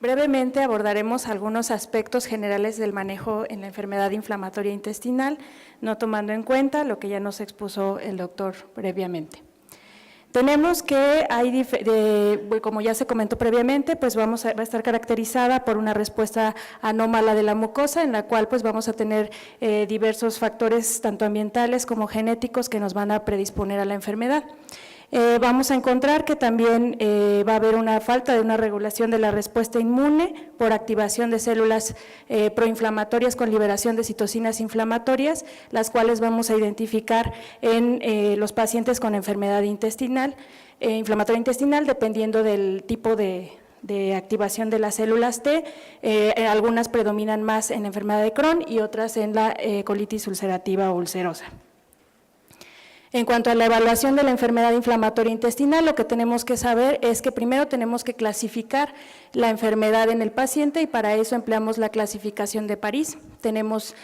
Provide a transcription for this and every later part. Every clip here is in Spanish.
Brevemente abordaremos algunos aspectos generales del manejo en la enfermedad inflamatoria intestinal, no tomando en cuenta lo que ya nos expuso el doctor previamente. Tenemos que como ya se comentó previamente, pues va a estar caracterizada por una respuesta anómala de la mucosa, en la cual pues vamos a tener diversos factores tanto ambientales como genéticos que nos van a predisponer a la enfermedad. Vamos a encontrar que también va a haber una falta de una regulación de la respuesta inmune por activación de células proinflamatorias con liberación de citocinas inflamatorias, las cuales vamos a identificar en los pacientes con enfermedad intestinal, inflamatoria intestinal, dependiendo del tipo de activación de las células T. Algunas predominan más en la enfermedad de Crohn y otras en la colitis ulcerativa o ulcerosa. En cuanto a la evaluación de la enfermedad inflamatoria intestinal, lo que tenemos que saber es que primero tenemos que clasificar la enfermedad en el paciente y para eso empleamos la clasificación de París. Tenemos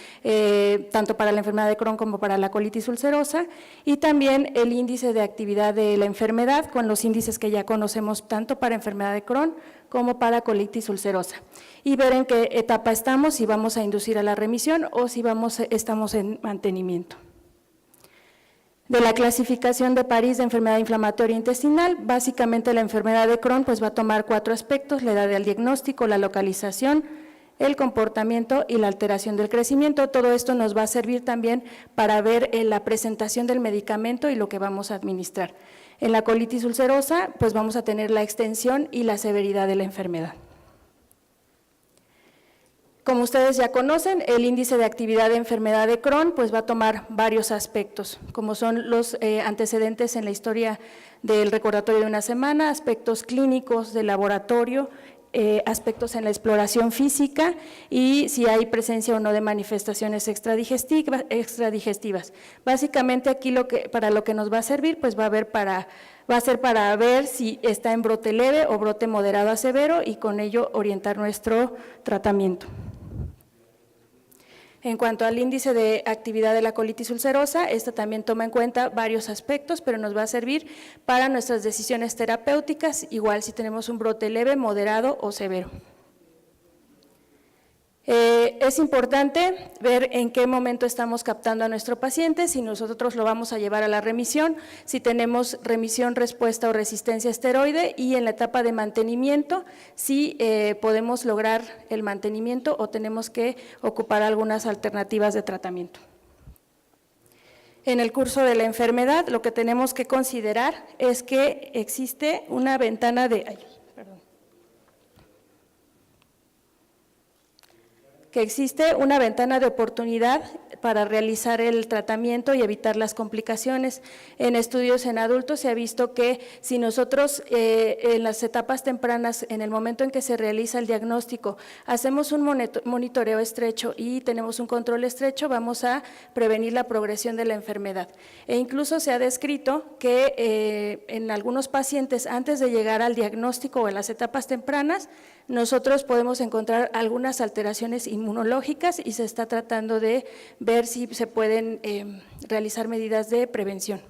tanto para la enfermedad de Crohn como para la colitis ulcerosa y también el índice de actividad de la enfermedad con los índices que ya conocemos tanto para enfermedad de Crohn como para colitis ulcerosa y ver en qué etapa estamos, si vamos a inducir a la remisión o si estamos en mantenimiento. De la clasificación de París de enfermedad inflamatoria intestinal, básicamente la enfermedad de Crohn pues va a tomar 4 aspectos: la edad del diagnóstico, la localización, el comportamiento y la alteración del crecimiento. Todo esto nos va a servir también para ver la presentación del medicamento y lo que vamos a administrar. En la colitis ulcerosa pues vamos a tener la extensión y la severidad de la enfermedad. Como ustedes ya conocen, el índice de actividad de enfermedad de Crohn pues va a tomar varios aspectos, como son los antecedentes en la historia del recordatorio de una semana, aspectos clínicos de laboratorio, aspectos en la exploración física y si hay presencia o no de manifestaciones extradigestivas. Básicamente aquí para lo que nos va a servir pues va a ser para ver si está en brote leve o brote moderado a severo y con ello orientar nuestro tratamiento. En cuanto al índice de actividad de la colitis ulcerosa, esta también toma en cuenta varios aspectos, pero nos va a servir para nuestras decisiones terapéuticas, igual si tenemos un brote leve, moderado o severo. Es importante ver en qué momento estamos captando a nuestro paciente, si nosotros lo vamos a llevar a la remisión, si tenemos remisión, respuesta o resistencia a esteroide y en la etapa de mantenimiento, si podemos lograr el mantenimiento o tenemos que ocupar algunas alternativas de tratamiento. En el curso de la enfermedad, lo que tenemos que considerar es que existe una ventana de… que existe una ventana de oportunidad para realizar el tratamiento y evitar las complicaciones. En estudios en adultos se ha visto que si nosotros en las etapas tempranas, en el momento en que se realiza el diagnóstico, hacemos un monitoreo estrecho y tenemos un control estrecho, vamos a prevenir la progresión de la enfermedad. E incluso se ha descrito que en algunos pacientes, antes de llegar al diagnóstico o en las etapas tempranas, nosotros podemos encontrar algunas alteraciones inmunológicas y se está tratando de ver si se pueden realizar medidas de prevención.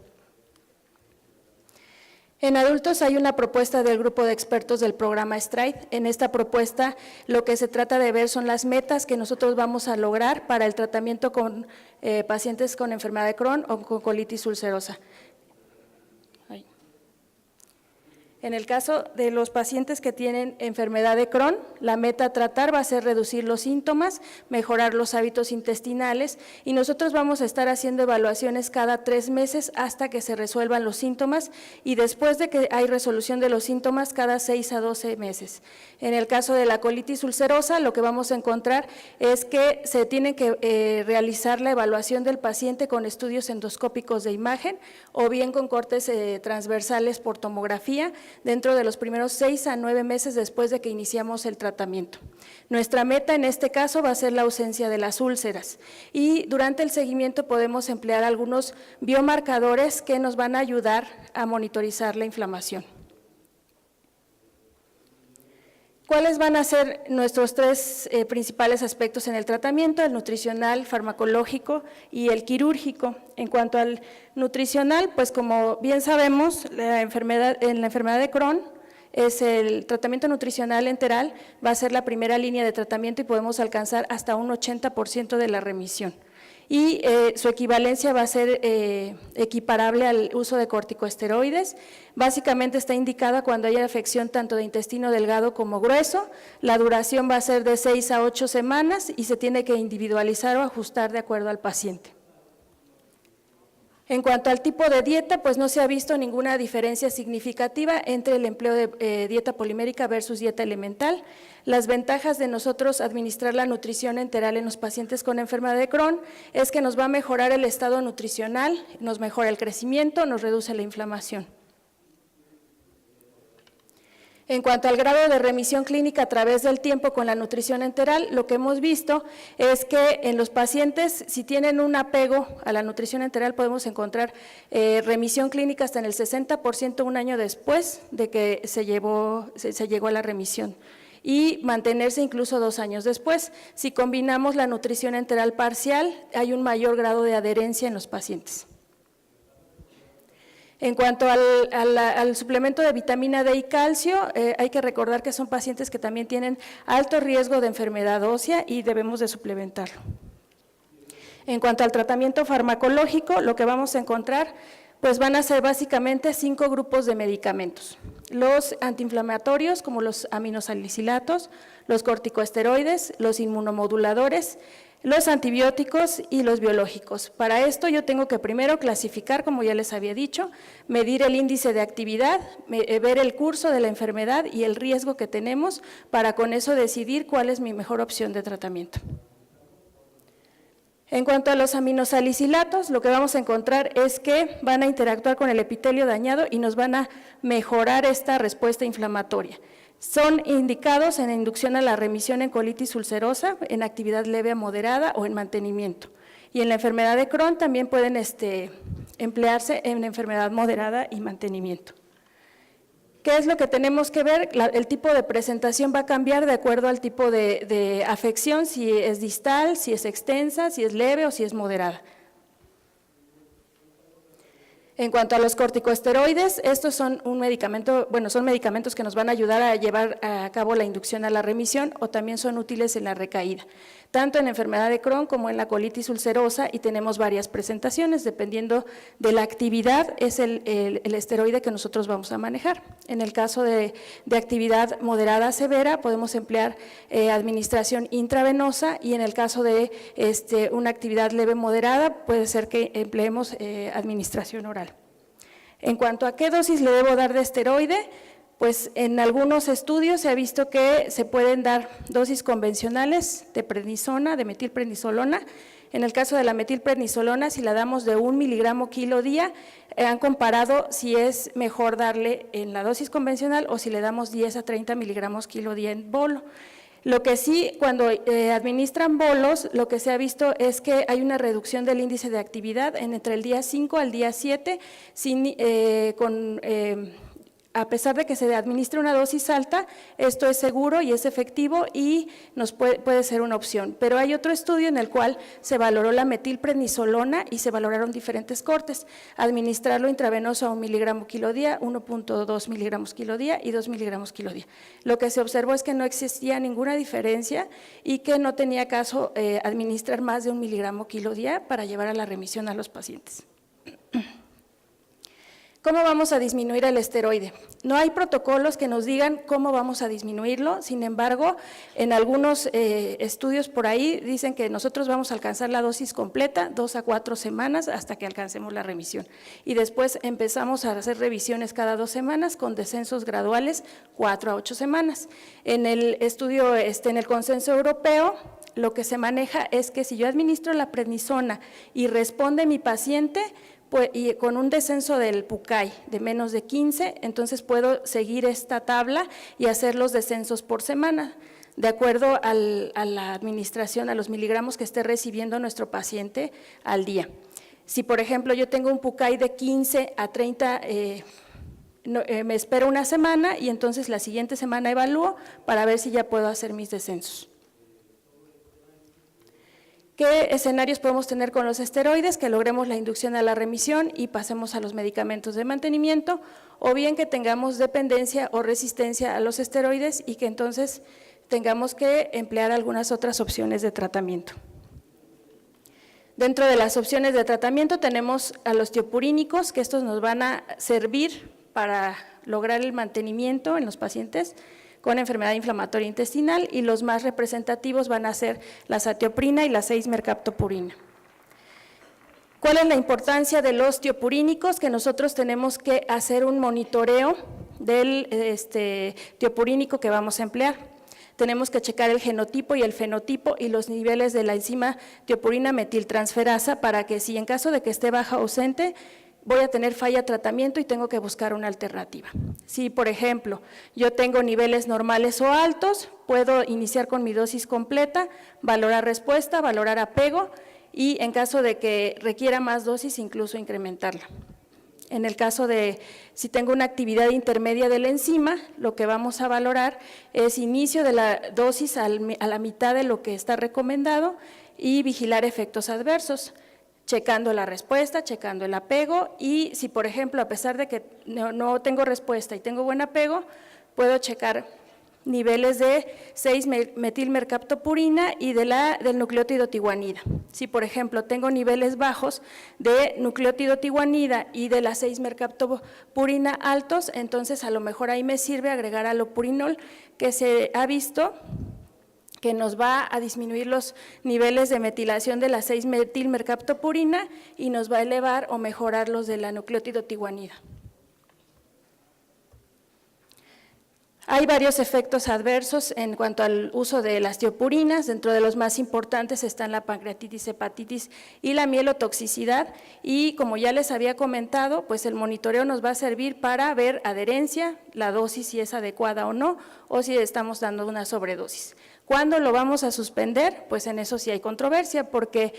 En adultos hay una propuesta del grupo de expertos del programa STRIDE. En esta propuesta lo que se trata de ver son las metas que nosotros vamos a lograr para el tratamiento con pacientes con enfermedad de Crohn o con colitis ulcerosa. En el caso de los pacientes que tienen enfermedad de Crohn, la meta a tratar va a ser reducir los síntomas, mejorar los hábitos intestinales y nosotros vamos a estar haciendo evaluaciones cada 3 meses hasta que se resuelvan los síntomas y después de que hay resolución de los síntomas cada 6 a 12 meses. En el caso de la colitis ulcerosa, lo que vamos a encontrar es que se tiene que realizar la evaluación del paciente con estudios endoscópicos de imagen o bien con cortes transversales por tomografía, dentro de los primeros 6 a 9 meses después de que iniciamos el tratamiento. Nuestra meta en este caso va a ser la ausencia de las úlceras y durante el seguimiento podemos emplear algunos biomarcadores que nos van a ayudar a monitorizar la inflamación. ¿Cuáles van a ser nuestros 3 principales aspectos en el tratamiento? El nutricional, farmacológico y el quirúrgico. En cuanto al nutricional, pues como bien sabemos, en la enfermedad de Crohn es el tratamiento nutricional enteral, va a ser la primera línea de tratamiento y podemos alcanzar hasta un 80% de la remisión. Y su equivalencia va a ser equiparable al uso de corticosteroides. Básicamente está indicada cuando haya afección tanto de intestino delgado como grueso. La duración va a ser de 6 a 8 semanas y se tiene que individualizar o ajustar de acuerdo al paciente. En cuanto al tipo de dieta, pues no se ha visto ninguna diferencia significativa entre el empleo de dieta polimérica versus dieta elemental. Las ventajas de nosotros administrar la nutrición enteral en los pacientes con enfermedad de Crohn es que nos va a mejorar el estado nutricional, nos mejora el crecimiento, nos reduce la inflamación. En cuanto al grado de remisión clínica a través del tiempo con la nutrición enteral, lo que hemos visto es que en los pacientes, si tienen un apego a la nutrición enteral, podemos encontrar remisión clínica hasta en el 60% un año después de que se llegó a la remisión, y mantenerse incluso 2 años después. Si combinamos la nutrición enteral parcial, hay un mayor grado de adherencia en los pacientes. En cuanto al suplemento de vitamina D y calcio, hay que recordar que son pacientes que también tienen alto riesgo de enfermedad ósea y debemos de suplementarlo. En cuanto al tratamiento farmacológico, lo que vamos a encontrar, pues van a ser básicamente 5 grupos de medicamentos. Los antiinflamatorios, como los aminosalicilatos, los corticosteroides, los inmunomoduladores, los antibióticos y los biológicos. Para esto yo tengo que primero clasificar, como ya les había dicho, medir el índice de actividad, ver el curso de la enfermedad y el riesgo que tenemos para con eso decidir cuál es mi mejor opción de tratamiento. En cuanto a los aminosalicilatos, lo que vamos a encontrar es que van a interactuar con el epitelio dañado y nos van a mejorar esta respuesta inflamatoria. Son indicados en inducción a la remisión en colitis ulcerosa, en actividad leve a moderada o en mantenimiento. Y en la enfermedad de Crohn también pueden emplearse en enfermedad moderada y mantenimiento. ¿Qué es lo que tenemos que ver? El tipo de presentación va a cambiar de acuerdo al tipo de afección, si es distal, si es extensa, si es leve o si es moderada. En cuanto a los corticosteroides, estos son un medicamento, son medicamentos que nos van a ayudar a llevar a cabo la inducción a la remisión o también son útiles en la recaída, tanto en enfermedad de Crohn como en la colitis ulcerosa, y tenemos varias presentaciones, dependiendo de la actividad es el esteroide que nosotros vamos a manejar. En el caso de actividad moderada severa podemos emplear administración intravenosa, y en el caso de una actividad leve moderada puede ser que empleemos administración oral. En cuanto a qué dosis le debo dar de esteroide, pues en algunos estudios se ha visto que se pueden dar dosis convencionales de prednisona, de metilprednisolona. En el caso de la metilprednisolona, si la damos de 1 miligramo kilo día, han comparado si es mejor darle en la dosis convencional o si le damos 10 a 30 miligramos kilo día en bolo. Lo que sí, cuando administran bolos, lo que se ha visto es que hay una reducción del índice de actividad entre el día 5 al día 7, a pesar de que se administre una dosis alta, esto es seguro y es efectivo y nos puede ser una opción. Pero hay otro estudio en el cual se valoró la metilprednisolona y se valoraron diferentes cortes. Administrarlo intravenoso a 1 miligramo kilo día, 1.2 miligramos kilo día y 2 miligramos kilo día. Lo que se observó es que no existía ninguna diferencia y que no tenía caso administrar más de 1 miligramo kilo día para llevar a la remisión a los pacientes. ¿Cómo vamos a disminuir el esteroide? No hay protocolos que nos digan cómo vamos a disminuirlo, sin embargo, en algunos estudios por ahí dicen que nosotros vamos a alcanzar la dosis completa 2 a 4 semanas hasta que alcancemos la remisión. Y después empezamos a hacer revisiones cada 2 semanas con descensos graduales 4 a 8 semanas. En el estudio, en el consenso europeo, lo que se maneja es que si yo administro la prednisona y responde mi paciente, pues, y con un descenso del PUCAI de menos de 15, entonces puedo seguir esta tabla y hacer los descensos por semana, de acuerdo a la administración, a los miligramos que esté recibiendo nuestro paciente al día. Si, por ejemplo, yo tengo un PUCAI de 15 a 30, me espero una semana y entonces la siguiente semana evalúo para ver si ya puedo hacer mis descensos. ¿Qué escenarios podemos tener con los esteroides? Que logremos la inducción a la remisión y pasemos a los medicamentos de mantenimiento, o bien que tengamos dependencia o resistencia a los esteroides y que entonces tengamos que emplear algunas otras opciones de tratamiento. Dentro de las opciones de tratamiento tenemos a los tiopurínicos, que estos nos van a servir para lograr el mantenimiento en los pacientes con enfermedad inflamatoria intestinal, y los más representativos van a ser la satioprina y la 6-mercaptopurina. ¿Cuál es la importancia de los tiopurínicos? Que nosotros tenemos que hacer un monitoreo del tiopurínico que vamos a emplear. Tenemos que checar el genotipo y el fenotipo y los niveles de la enzima tiopurina metiltransferasa para que si en caso de que esté baja o ausente, voy a tener falla de tratamiento y tengo que buscar una alternativa. Si, por ejemplo, yo tengo niveles normales o altos, puedo iniciar con mi dosis completa, valorar respuesta, valorar apego y en caso de que requiera más dosis, incluso incrementarla. En el caso de si tengo una actividad intermedia de la enzima, lo que vamos a valorar es inicio de la dosis a la mitad de lo que está recomendado y vigilar efectos adversos, checando la respuesta, checando el apego, y si por ejemplo a pesar de que no tengo respuesta y tengo buen apego, puedo checar niveles de 6-metilmercaptopurina y del nucleótido tiguanida. Si por ejemplo tengo niveles bajos de nucleótido tiguanida y de la 6-mercaptopurina altos, entonces a lo mejor ahí me sirve agregar alopurinol, que se ha visto que nos va a disminuir los niveles de metilación de la 6-metilmercaptopurina y nos va a elevar o mejorar los de la nucleótido tiguanida. Hay varios efectos adversos en cuanto al uso de las tiopurinas. Dentro de los más importantes están la pancreatitis, hepatitis y la mielotoxicidad, y como ya les había comentado, pues el monitoreo nos va a servir para ver adherencia, la dosis si es adecuada o no, o si estamos dando una sobredosis. ¿Cuándo lo vamos a suspender? Pues en eso sí hay controversia, porque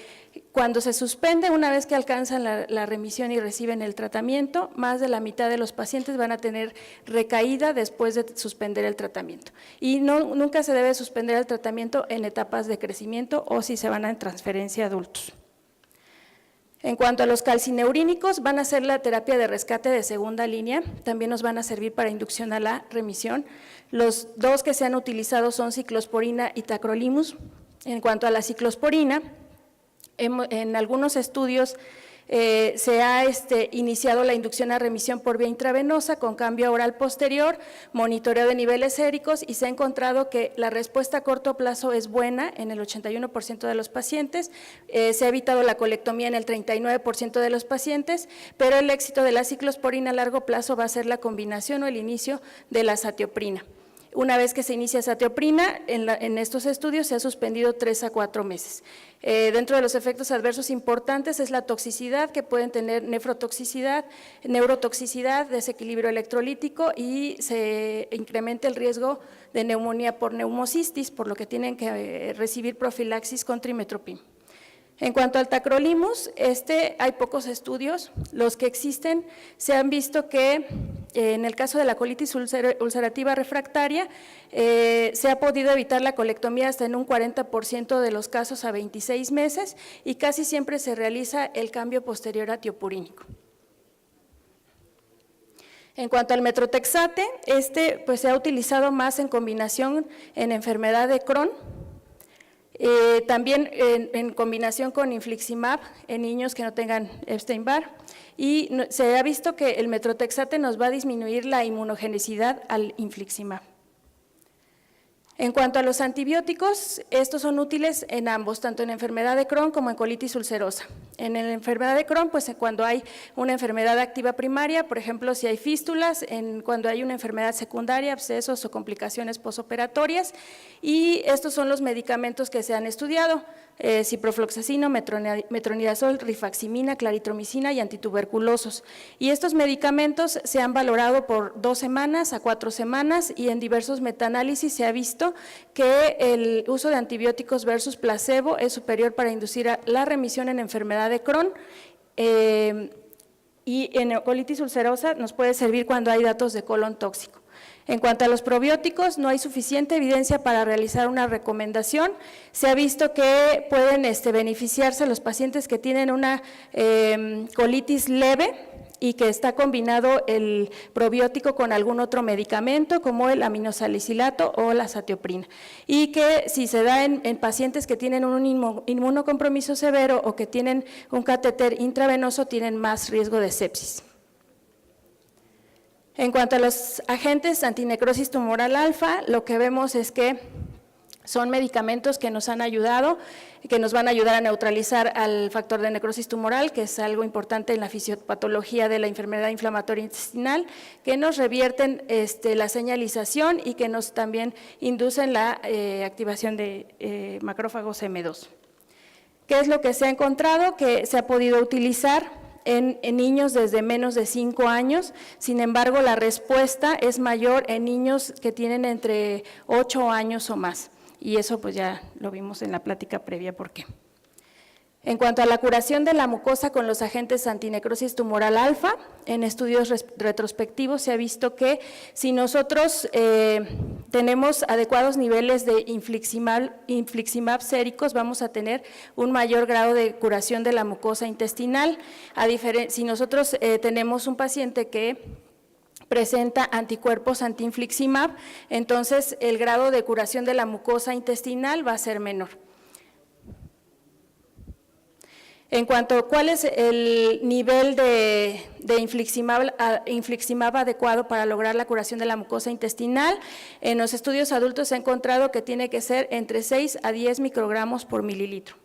cuando se suspende, una vez que alcanzan la remisión y reciben el tratamiento, más de la mitad de los pacientes van a tener recaída después de suspender el tratamiento. Y nunca se debe suspender el tratamiento en etapas de crecimiento o si se van a transferencia a adultos. En cuanto a los calcineurínicos, van a ser la terapia de rescate de segunda línea, también nos van a servir para inducción a la remisión. Los dos que se han utilizado son ciclosporina y tacrolimus. En cuanto a la ciclosporina, en algunos estudios se ha iniciado la inducción a remisión por vía intravenosa con cambio oral posterior, monitoreo de niveles séricos, y se ha encontrado que la respuesta a corto plazo es buena en el 81% de los pacientes, se ha evitado la colectomía en el 39% de los pacientes, pero el éxito de la ciclosporina a largo plazo va a ser la combinación o el inicio de la satioprina. Una vez que se inicia satioprina, en estos estudios se ha suspendido 3 a 4 meses. Dentro de los efectos adversos importantes es la toxicidad, que pueden tener nefrotoxicidad, neurotoxicidad, desequilibrio electrolítico, y se incrementa el riesgo de neumonía por neumocistis, por lo que tienen que recibir profilaxis con trimestoprim. En cuanto al tacrolimus, hay pocos estudios, los que existen se han visto que en el caso de la colitis ulcerativa refractaria se ha podido evitar la colectomía hasta en un 40% de los casos a 26 meses y casi siempre se realiza el cambio posterior a tiopurínico. En cuanto al metrotexate, pues se ha utilizado más en combinación en enfermedad de Crohn, también en combinación con infliximab en niños que no tengan Epstein-Barr, y se ha visto que el metrotexate nos va a disminuir la inmunogenicidad al infliximab. En cuanto a los antibióticos, estos son útiles en ambos, tanto en enfermedad de Crohn como en colitis ulcerosa. En la enfermedad de Crohn, pues cuando hay una enfermedad activa primaria, por ejemplo, si hay fístulas, cuando hay una enfermedad secundaria, abscesos o complicaciones posoperatorias, y estos son los medicamentos que se han estudiado: ciprofloxacino, metronidazol, rifaximina, claritromicina y antituberculosos. Y estos medicamentos se han valorado por 2 semanas a 4 semanas, y en diversos metaanálisis se ha visto que el uso de antibióticos versus placebo es superior para inducir a la remisión en enfermedad de Crohn, y en colitis ulcerosa nos puede servir cuando hay datos de colon tóxico. En cuanto a los probióticos, no hay suficiente evidencia para realizar una recomendación. Se ha visto que pueden beneficiarse los pacientes que tienen una colitis leve y que está combinado el probiótico con algún otro medicamento como el aminosalicilato o la satioprina, y que si se da en pacientes que tienen un inmunocompromiso severo o que tienen un catéter intravenoso tienen más riesgo de sepsis. En cuanto a los agentes antinecrosis tumoral alfa, lo que vemos es que son medicamentos que nos han ayudado, que nos van a ayudar a neutralizar al factor de necrosis tumoral, que es algo importante en la fisiopatología de la enfermedad inflamatoria intestinal, que nos revierten la señalización y que nos también inducen la activación de macrófagos M2. ¿Qué es lo que se ha encontrado? Que se ha podido utilizar en niños desde menos de 5 años, sin embargo la respuesta es mayor en niños que tienen entre 8 años o más. Y eso pues ya lo vimos en la plática previa por qué. En cuanto a la curación de la mucosa con los agentes antinecrosis tumoral alfa, en estudios retrospectivos se ha visto que si nosotros tenemos adecuados niveles de infliximab séricos, vamos a tener un mayor grado de curación de la mucosa intestinal. Si nosotros tenemos un paciente que presenta anticuerpos anti-infliximab, entonces el grado de curación de la mucosa intestinal va a ser menor. En cuanto a cuál es el nivel de infliximab adecuado para lograr la curación de la mucosa intestinal, en los estudios adultos se ha encontrado que tiene que ser entre 6 a 10 microgramos por mililitro.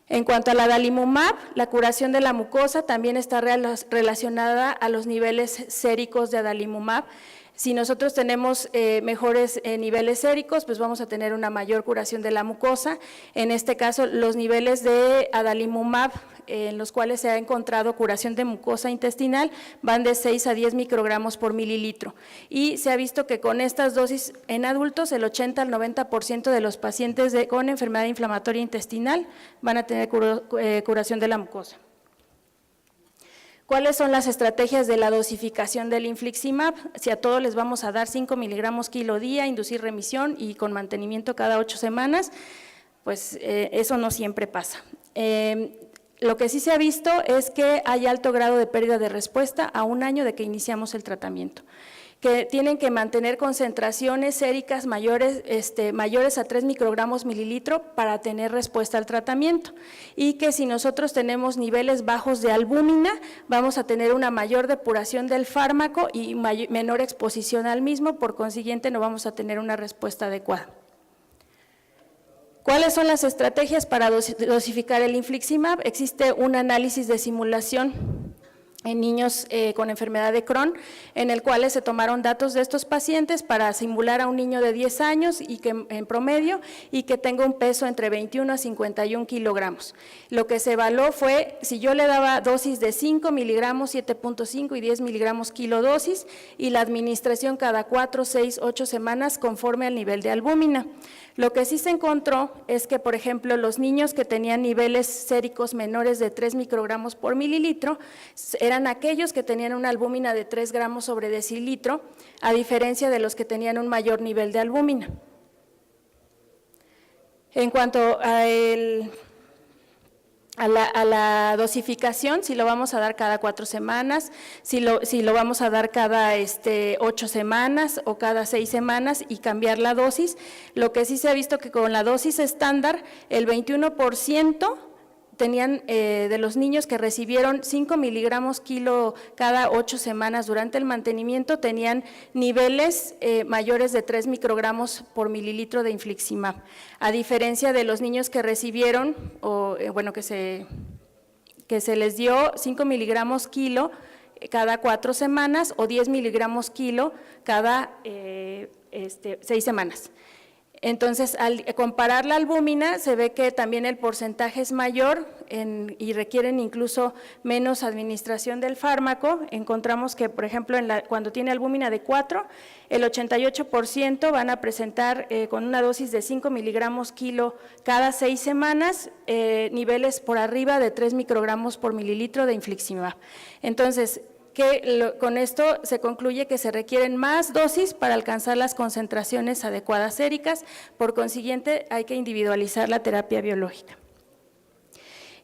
En cuanto a la adalimumab, la curación de la mucosa también está relacionada a los niveles séricos de adalimumab. Si nosotros tenemos mejores niveles séricos, pues vamos a tener una mayor curación de la mucosa. En este caso, los niveles de adalimumab en los cuales se ha encontrado curación de mucosa intestinal van de 6 a 10 microgramos por mililitro. Y se ha visto que con estas dosis en adultos, el 80 al 90% de los pacientes con enfermedad inflamatoria intestinal van a tener curación de la mucosa. ¿Cuáles son las estrategias de la dosificación del infliximab? Si a todos les vamos a dar 5 miligramos kilo día, inducir remisión y con mantenimiento cada 8 semanas, pues eso no siempre pasa. Lo que sí se ha visto es que hay alto grado de pérdida de respuesta a 1 año de que iniciamos el tratamiento, que tienen que mantener concentraciones séricas mayores a 3 microgramos mililitro para tener respuesta al tratamiento, y que si nosotros tenemos niveles bajos de albúmina, vamos a tener una mayor depuración del fármaco y menor exposición al mismo, por consiguiente no vamos a tener una respuesta adecuada. ¿Cuáles son las estrategias para dosificar el infliximab? Existe un análisis de simulación en niños con enfermedad de Crohn, en el cual se tomaron datos de estos pacientes para simular a un niño de 10 años y que en promedio y que tenga un peso entre 21 a 51 kilogramos. Lo que se evaluó fue si yo le daba dosis de 5 miligramos, 7.5 y 10 miligramos kilodosis y la administración cada 4, 6, 8 semanas conforme al nivel de albúmina. Lo que sí se encontró es que, por ejemplo, los niños que tenían niveles séricos menores de 3 microgramos por mililitro eran aquellos que tenían una albúmina de 3 gramos sobre decilitro, a diferencia de los que tenían un mayor nivel de albúmina. En cuanto a la dosificación, si lo vamos a dar cada 4 semanas, si lo vamos a dar cada 8 semanas o cada 6 semanas y cambiar la dosis. Lo que sí se ha visto que con la dosis estándar, el 21% tenían de los niños que recibieron 5 miligramos kilo cada 8 semanas durante el mantenimiento, tenían niveles mayores de 3 microgramos por mililitro de infliximab, a diferencia de los niños que recibieron, que se les dio 5 miligramos kilo cada 4 semanas o 10 miligramos kilo cada 6 semanas. Entonces, al comparar la albúmina, se ve que también el porcentaje es mayor y requieren incluso menos administración del fármaco. Encontramos que, por ejemplo, cuando tiene albúmina de 4, el 88% van a presentar con una dosis de 5 miligramos kilo cada 6 semanas, niveles por arriba de 3 microgramos por mililitro de infliximab. Entonces, con esto se concluye que se requieren más dosis para alcanzar las concentraciones adecuadas séricas, por consiguiente hay que individualizar la terapia biológica.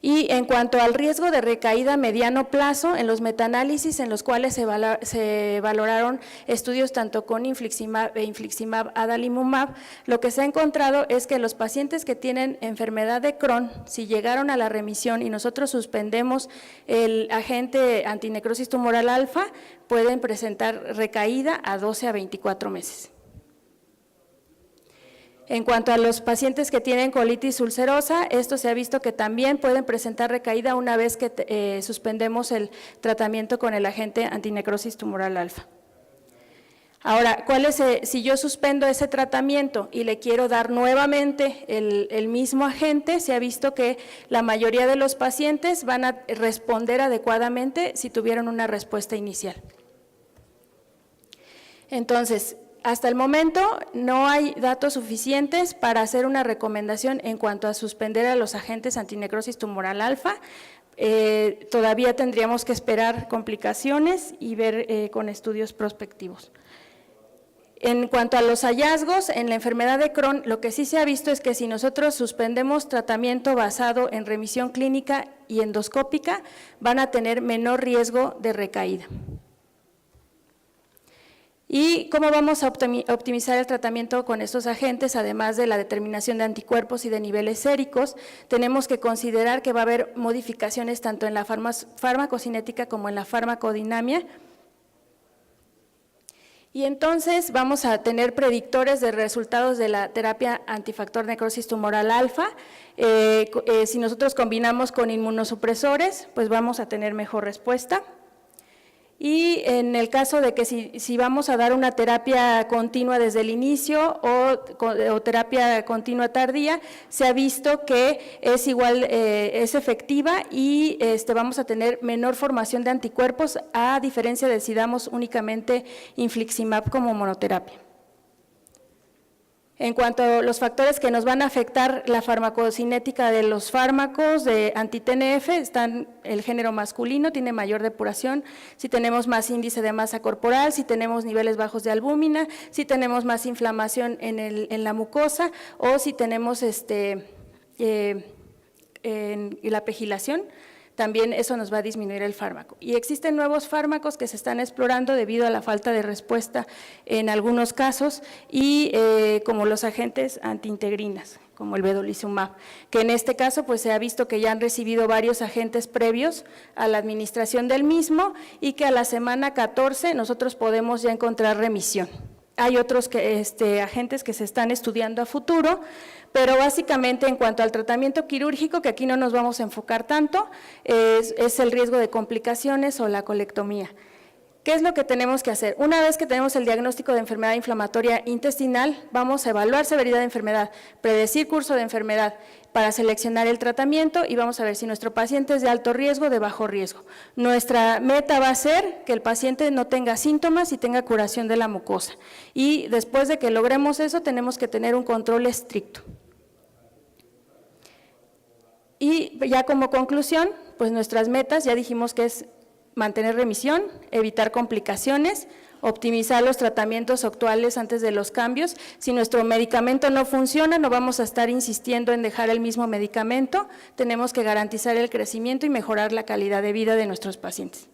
Y en cuanto al riesgo de recaída a mediano plazo, en los metaanálisis en los cuales se valoraron estudios tanto con infliximab e infliximab adalimumab, lo que se ha encontrado es que los pacientes que tienen enfermedad de Crohn, si llegaron a la remisión y nosotros suspendemos el agente antinecrosis tumoral alfa, pueden presentar recaída a 12 a 24 meses. En cuanto a los pacientes que tienen colitis ulcerosa, esto se ha visto que también pueden presentar recaída una vez que suspendemos el tratamiento con el agente antinecrosis tumoral alfa. Ahora, si yo suspendo ese tratamiento y le quiero dar nuevamente el mismo agente, se ha visto que la mayoría de los pacientes van a responder adecuadamente si tuvieron una respuesta inicial. Entonces, hasta el momento no hay datos suficientes para hacer una recomendación en cuanto a suspender a los agentes antinecrosis tumoral alfa. Todavía tendríamos que esperar complicaciones y ver con estudios prospectivos. En cuanto a los hallazgos en la enfermedad de Crohn, lo que sí se ha visto es que si nosotros suspendemos tratamiento basado en remisión clínica y endoscópica, van a tener menor riesgo de recaída. ¿Y cómo vamos a optimizar el tratamiento con estos agentes? Además de la determinación de anticuerpos y de niveles séricos, tenemos que considerar que va a haber modificaciones tanto en la farmacocinética como en la farmacodinamia. Y entonces vamos a tener predictores de resultados de la terapia antifactor necrosis tumoral alfa. Si nosotros combinamos con inmunosupresores, pues vamos a tener mejor respuesta. Y en el caso de que si vamos a dar una terapia continua desde el inicio o terapia continua tardía, se ha visto que es es efectiva y vamos a tener menor formación de anticuerpos, a diferencia de si damos únicamente infliximab como monoterapia. En cuanto a los factores que nos van a afectar la farmacocinética de los fármacos de anti-TNF, están el género masculino, tiene mayor depuración, si tenemos más índice de masa corporal, si tenemos niveles bajos de albúmina, si tenemos más inflamación en la mucosa o si tenemos en la pegilación. También eso nos va a disminuir el fármaco. Y existen nuevos fármacos que se están explorando debido a la falta de respuesta en algunos casos, y como los agentes antiintegrinas, como el vedolizumab, que en este caso pues se ha visto que ya han recibido varios agentes previos a la administración del mismo y que a la semana 14 nosotros podemos ya encontrar remisión. Hay otros agentes que se están estudiando a futuro, pero básicamente en cuanto al tratamiento quirúrgico, que aquí no nos vamos a enfocar tanto, es el riesgo de complicaciones o la colectomía. ¿Qué es lo que tenemos que hacer? Una vez que tenemos el diagnóstico de enfermedad inflamatoria intestinal, vamos a evaluar severidad de enfermedad, predecir curso de enfermedad para seleccionar el tratamiento y vamos a ver si nuestro paciente es de alto riesgo o de bajo riesgo. Nuestra meta va a ser que el paciente no tenga síntomas y tenga curación de la mucosa. Y después de que logremos eso, tenemos que tener un control estricto. Y ya como conclusión, pues nuestras metas, ya dijimos que es mantener remisión, evitar complicaciones, optimizar los tratamientos actuales antes de los cambios. Si nuestro medicamento no funciona, no vamos a estar insistiendo en dejar el mismo medicamento, tenemos que garantizar el crecimiento y mejorar la calidad de vida de nuestros pacientes.